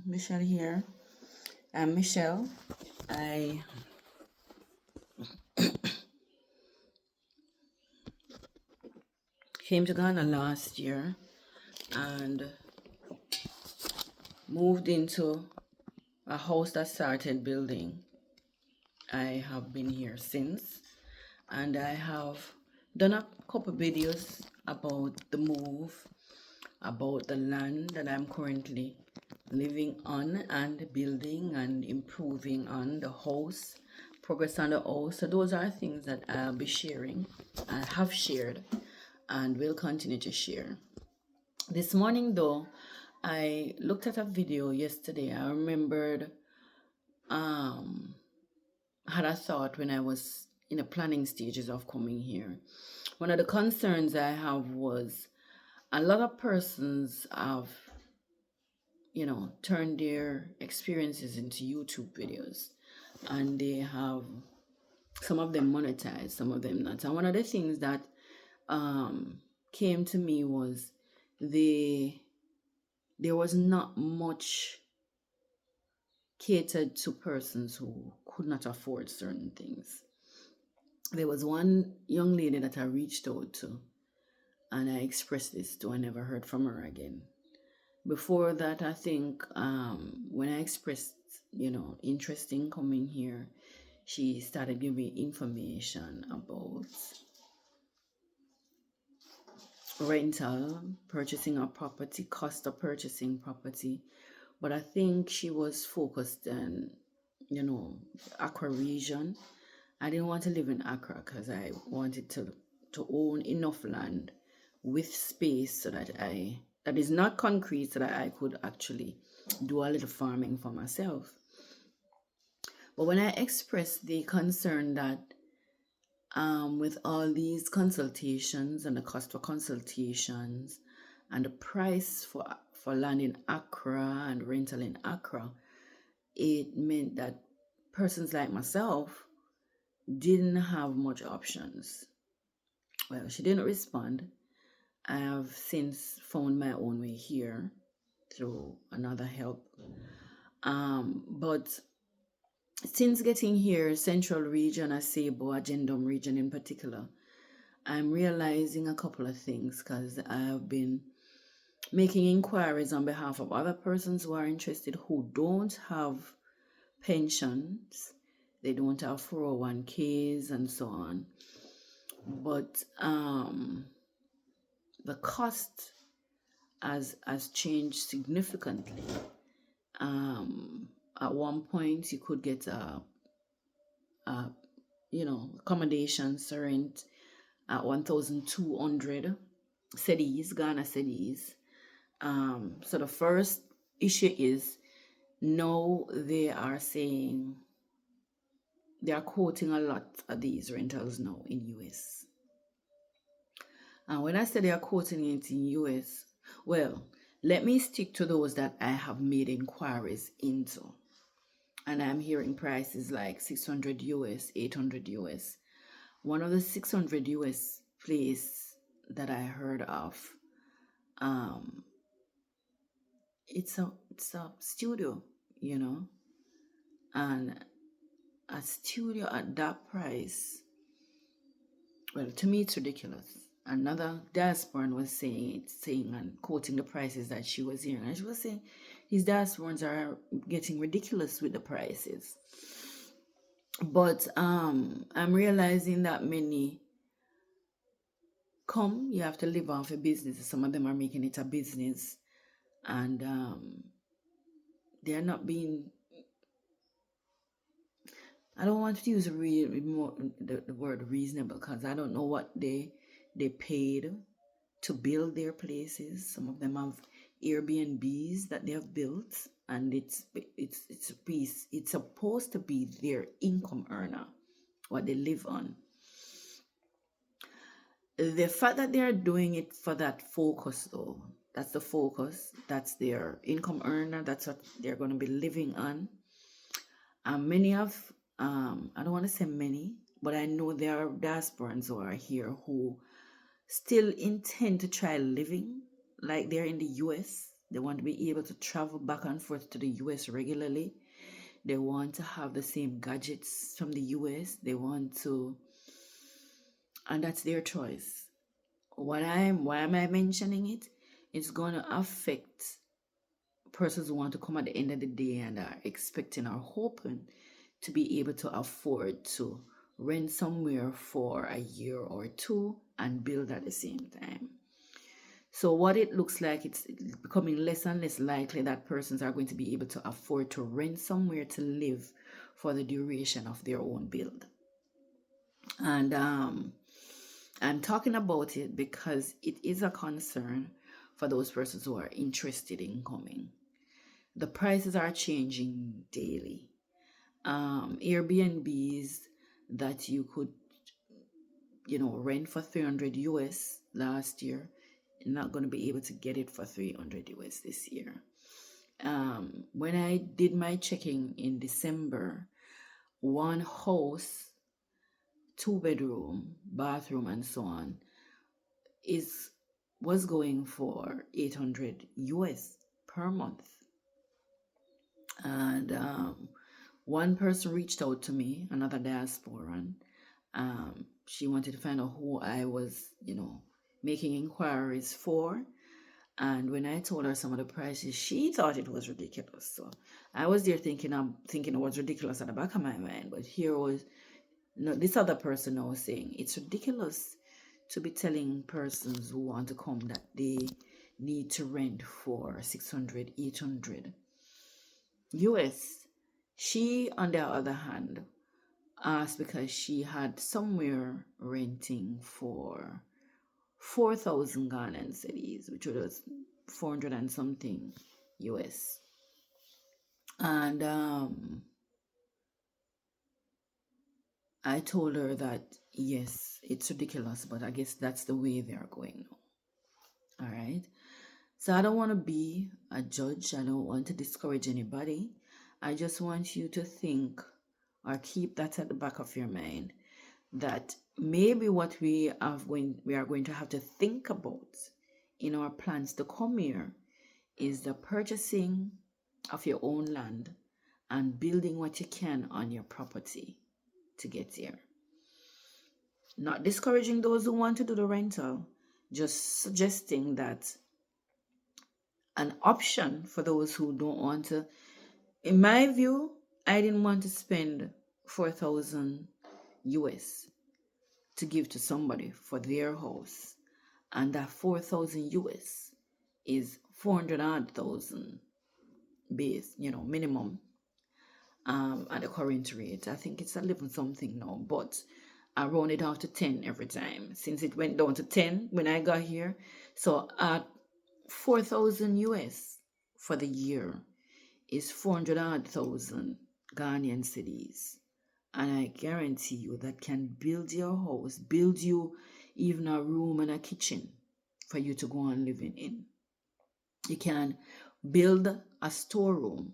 Michelle here. I'm Michelle. I came to Ghana last year and moved into a house that started building. I have been here since, and I have done a couple videos about the move, about the land that I'm currently living on and building and improving on the house, progress on the house. So those are things that I'll be sharing. I have shared and will continue to share. This morning though, I looked at a video yesterday. I remembered had a thought when I was in the planning stages of coming here. One of the concerns I have was a lot of persons have turned their experiences into YouTube videos, and they have some of them monetized, some of them not. And one of the things that came to me was there was not much catered to persons who could not afford certain things. There was one young lady that I reached out to, and I expressed this to. I never heard from her again. Before that, I think when I expressed, interest in coming here, she started giving me information about rental, purchasing a property, cost of purchasing property. But I think she was focused on, Accra region. I didn't want to live in Accra because I wanted to own enough land with space so that is not concrete, so that I could actually do a little farming for myself. But when I expressed the concern that with all these consultations and the cost for consultations and the price for land in Accra and rental in Accra, it meant that persons like myself didn't have much options. Well, she didn't respond. I have since found my own way here through another help. But since getting here, Central Region, Asebo, Agendum region in particular, I'm realizing a couple of things because I've been making inquiries on behalf of other persons who are interested who don't have pensions, they don't have 401ks and so on. But the cost has changed significantly. At one point, you could get accommodations rent at 1,200 cedis, Ghana cedis. So the first issue is now they are saying they are quoting a lot of these rentals now in US. And when I say they are quoting it in US, well, let me stick to those that I have made inquiries into. And I'm hearing prices like 600 US, 800 US. One of the 600 US place that I heard of, it's a studio, and a studio at that price, well, to me it's ridiculous. Another diasporan was saying and quoting the prices that she was hearing, and she was saying these diasporans are getting ridiculous with the prices. But I'm realizing that many come, you have to live off a business. Some of them are making it a business, and they're not being, I don't want to use the word reasonable because I don't know what they paid to build their places. Some of them have Airbnbs that they have built, and it's supposed to be their income earner, what they live on. The fact that they are doing it for that focus, though, that's the focus, that's their income earner, that's what they're going to be living on. And many of, I don't want to say many, but I know there are diasporans who are here who still intend to try living like they're in the US, They want to be able to travel back and forth to the US regularly. They want to have the same gadgets from the US. They want to, and that's their choice. Why am I mentioning it? It's going to affect persons who want to come at the end of the day and are expecting or hoping to be able to afford to rent somewhere for a year or two and build at the same time. So what it looks like, it's becoming less and less likely that persons are going to be able to afford to rent somewhere to live for the duration of their own build. And I'm talking about it because it is a concern for those persons who are interested in coming. The prices are changing daily. Airbnbs that you could, rent for 300 US last year, you're not going to be able to get it for 300 US this year. When I did my checking in December, one house, 2-bedroom, bathroom, and so on, was going for 800 US per month. And one person reached out to me, another diasporan. She wanted to find out who I was, making inquiries for. And when I told her some of the prices, she thought it was ridiculous. So I was there thinking it was ridiculous at the back of my mind. But here was this other person now saying it's ridiculous to be telling persons who want to come that they need to rent for 600, 800 US. She, on the other hand, asked because she had somewhere renting for 4,000 Ghanaian cedis, which was 400 and something US. And I told her that, yes, it's ridiculous, but I guess that's the way they are going now. All right. So I don't want to be a judge. I don't want to discourage anybody. I just want you to think or keep that at the back of your mind that maybe what we are going to have to think about in our plans to come here is the purchasing of your own land and building what you can on your property to get here. Not discouraging those who want to do the rental, just suggesting that an option for those who don't want to. In my view, I didn't want to spend 4,000 US to give to somebody for their house, and that 4,000 US is 400,000 base, minimum. At the current rate, I think it's 11 something now, but I round it out to 10 every time since it went down to 10 when I got here. So at 4,000 US for the year is 400,000 Ghanaian cedis. And I guarantee you that can build your house, build you even a room and a kitchen for you to go on living in. You can build a storeroom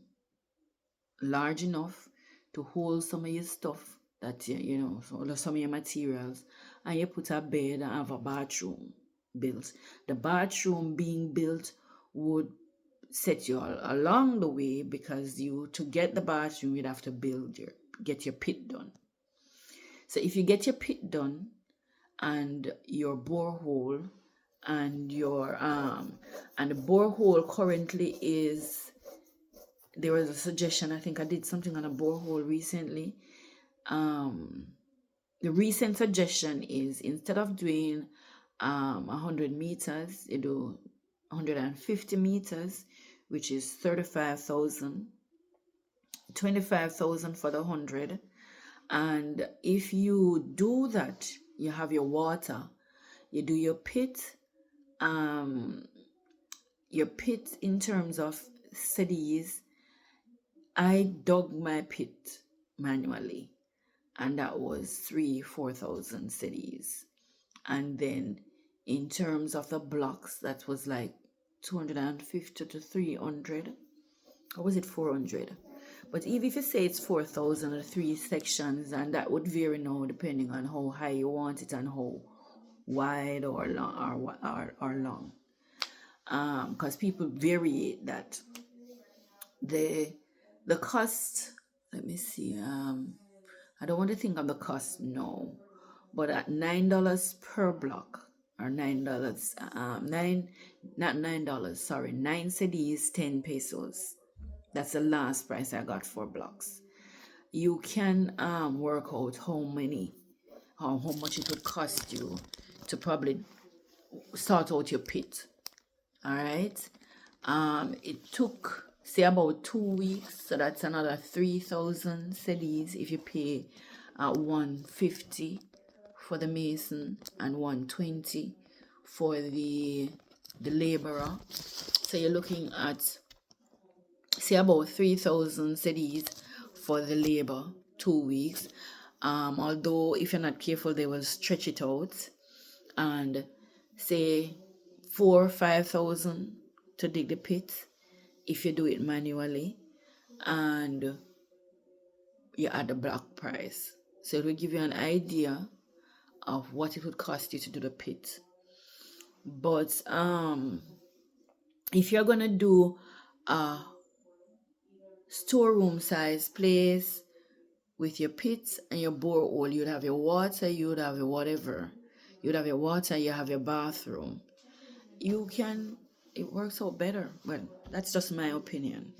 large enough to hold some of your stuff that, so some of your materials, and you put a bed and have a bathroom built. The bathroom being built would set you all along the way because to get the bathroom, you'd have to get your pit done. So if you get your pit done and your borehole and and the borehole currently is, there was a suggestion, I think I did something on a borehole recently. The recent suggestion is instead of doing 100 meters, you do 150 meters, which is 35,000, 25,000 for the 100. And if you do that, you have your water, you do your pit in terms of cedis. I dug my pit manually, and that was 4,000 cedis. And then in terms of the blocks, that was like 250 to 300, or was it 400? But even if you say it's 4,000 or 3 sections, and that would vary now depending on how high you want it and how wide or long. because people vary that. The cost, let me see, I don't want to think of the cost no, but at $9 per block, or $9, not $9, sorry, 9 cedis, 10 pesos. That's the last price I got for blocks. You can work out how much it would cost you to probably start out your pit. All right. It took say about 2 weeks, so that's another 3,000 cedis if you pay 150 for the mason and 120 for the laborer. So you're looking at say about 3,000 cedis for the labor, 2 weeks. Although if you're not careful, they will stretch it out and say 4 or 5,000 to dig the pit if you do it manually, and you add the block price. So it will give you an idea of what it would cost you to do the pit. But if you're gonna do a storeroom size place with your pits and your borehole, you'd have your water, you'd have your whatever, you'd have your water, you have your bathroom. It works out better. Well, that's just my opinion,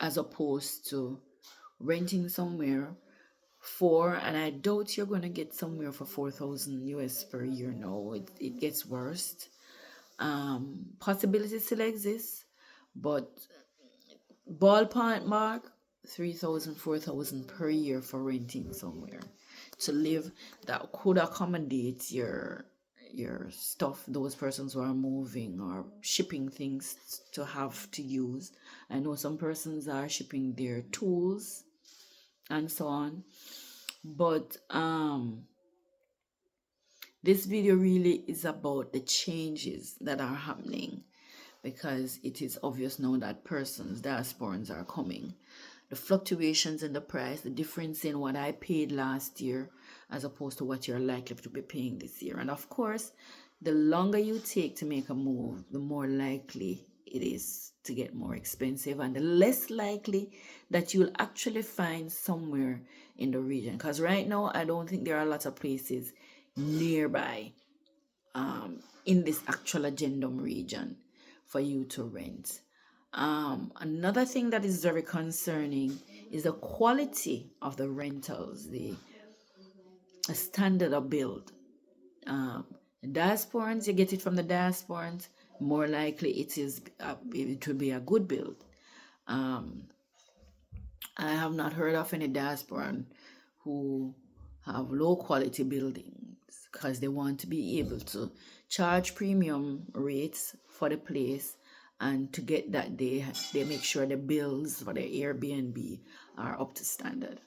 as opposed to renting somewhere and I doubt you're going to get somewhere for 4,000 US per year. No, it gets worse. Possibilities still exist, but ballpark mark 3,000, 4,000 per year for renting somewhere to live that could accommodate your stuff, those persons who are moving or shipping things to have to use. I know some persons are shipping their tools and so on, but this video really is about the changes that are happening, because it is obvious now that diasporans are coming. The fluctuations in the price, the difference in what I paid last year as opposed to what you're likely to be paying this year. And of course, the longer you take to make a move, the more likely it is to get more expensive, and the less likely that you'll actually find somewhere in the region. Because right now, I don't think there are a lot of places nearby in this actual agendum region for you to rent. Another thing that is very concerning is the quality of the rentals, the standard of build. Diasporans, you get it from the diasporans, more likely it will be a good build. I have not heard of any diasporan who have low quality buildings because they want to be able to charge premium rates for the place, and to get that they make sure the bills for the Airbnb are up to standard.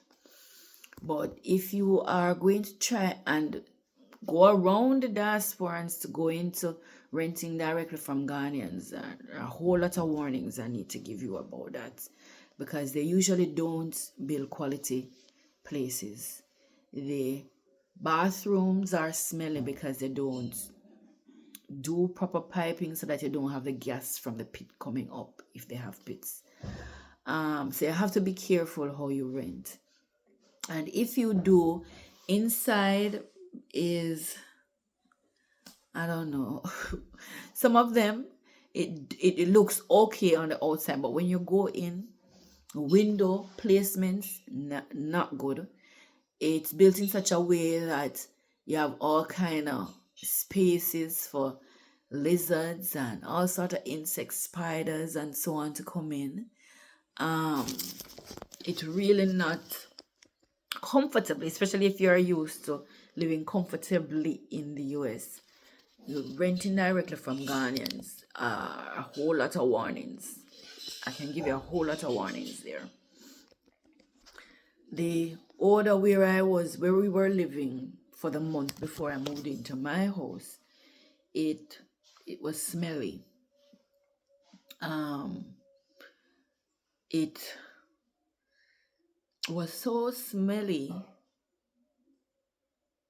But if you are going to try and go around the diasporans to go into renting directly from Ghanaians, there are a whole lot of warnings I need to give you about that, because they usually don't build quality places. The bathrooms are smelly because they don't do proper piping, so that you don't have the gas from the pit coming up if they have pits. So you have to be careful how you rent. And if you do, inside is, I don't know, some of them it looks okay on the outside, but when you go in, window placements not good. It's built in such a way that you have all kind of spaces for lizards and all sort of insects, spiders and so on to come in. It's really not comfortable, especially if you're used to living comfortably in the US. You're renting directly from Ghanaians, a whole lot of warnings. I can give you a whole lot of warnings there. The order where we were living for the month before I moved into my house, it was smelly. It was so smelly.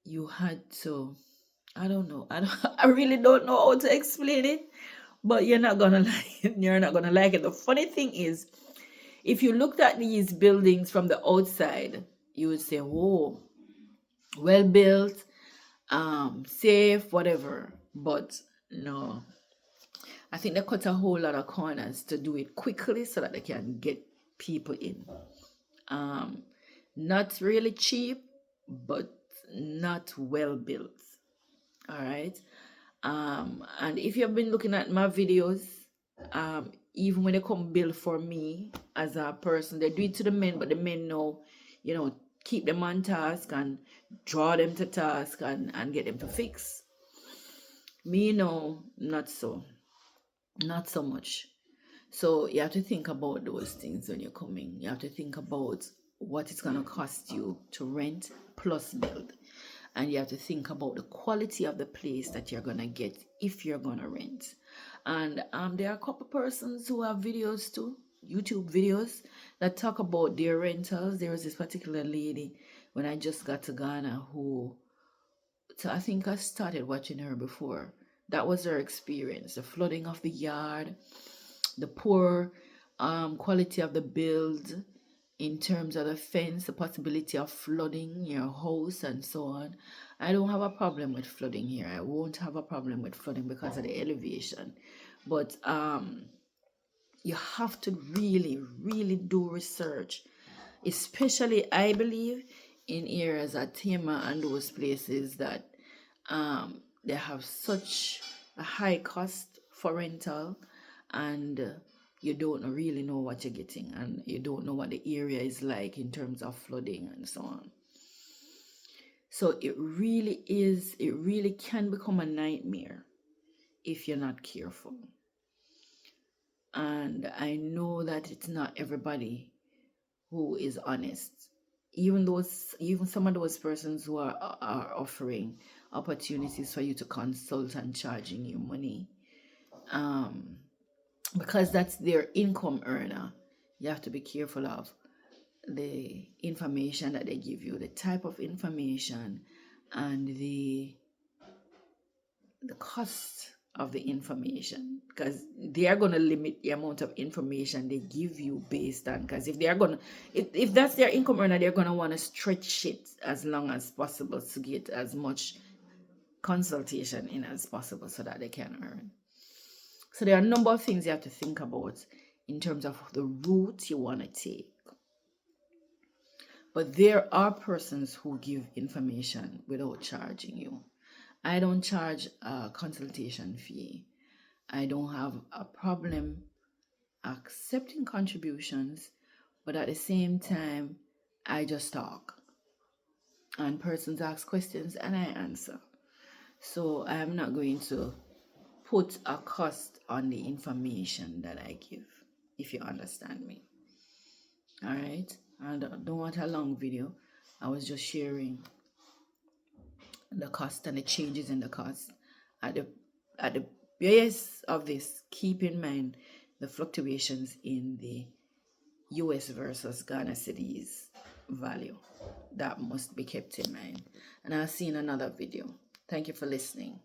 You had to, I don't know. I really don't know how to explain it, but you're not gonna like it. You're not gonna like it. The funny thing is, if you looked at these buildings from the outside, you would say, "Oh, well built, safe, whatever." But no, I think they cut a whole lot of corners to do it quickly so that they can get people in. Um, Not really cheap, but not well built. All right. And if you've been looking at my videos, even when they come build for me as a person, they do it to the men, but the men know, keep them on task and draw them to task and get them to fix. Me, no, not so much. So you have to think about those things when you're coming. You have to think about what it's going to cost you to rent plus build. And you have to think about the quality of the place that you're going to get if you're going to rent. And there are a couple persons who have videos too, YouTube videos, that talk about their rentals. There was this particular lady when I just got to Ghana who, so I think I started watching her before. That was her experience, the flooding of the yard, the poor quality of the build in terms of the fence, the possibility of flooding your house and so on. I don't have a problem with flooding here. I won't have a problem with flooding because of the elevation. But you have to really, really do research, especially I believe in areas at Tema and those places that they have such a high cost for rental, and you don't really know what you're getting, and you don't know what the area is like in terms of flooding and so on. So it really can become a nightmare if you're not careful. And I know that it's not everybody who is honest. Even some of those persons who are offering opportunities for you to consult and charging you money, because that's their income earner. You have to be careful of the information that they give you, the type of information, and the cost of the information, because they are going to limit the amount of information they give you based on, because if they are going to, if that's their income earner, they're going to want to stretch it as long as possible to get as much consultation in as possible so that they can earn. So there are a number of things you have to think about in terms of the route you want to take. But there are persons who give information without charging you. I don't charge a consultation fee. I don't have a problem accepting contributions, but at the same time, I just talk. And persons ask questions and I answer. So I am not going to put a cost on the information that I give, if you understand me. All right? I don't want a long video. I was just sharing the cost and the changes in the cost. At the base of this, keep in mind the fluctuations in the US versus Ghana cedis value. That must be kept in mind. And I'll see you in another video. Thank you for listening.